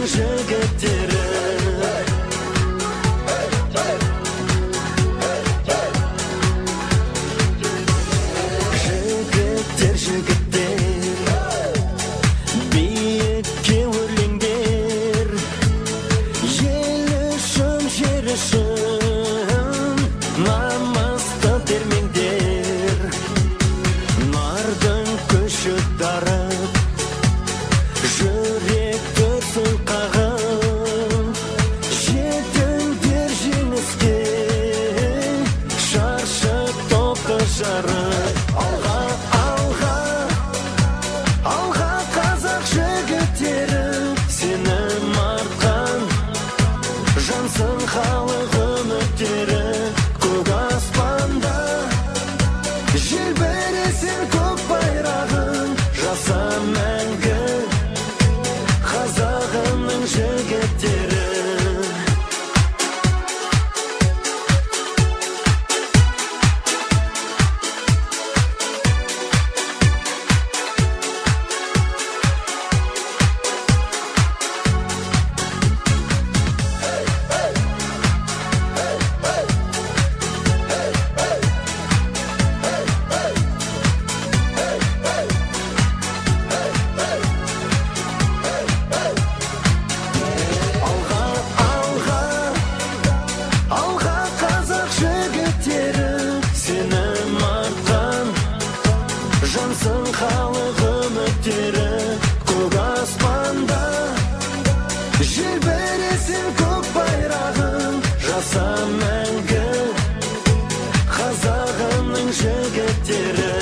қазағымның жігіттері. Жігіттер, жігіттер, биікке өрлеңдер, ел үшін, жер үшін намысты бермеңдер. Нардың күші дарып, жүрек дүрсіл қағып, жетіңдер жеңіске, шаршып топты жарып. Алға, алға, алға қазақ жігіттері, сенім артқан жансың халық үміттері. Көк аспанда желбіресін көк байрағын, жаса мәңгі қазағымның жігіттері. Алға, алға, алға қазақ жігіттері, сенім артқан жансың халық үміттері. Көк аспанда желбіресін көк байрағын, жаса мәңгі қазағымның жігіттері.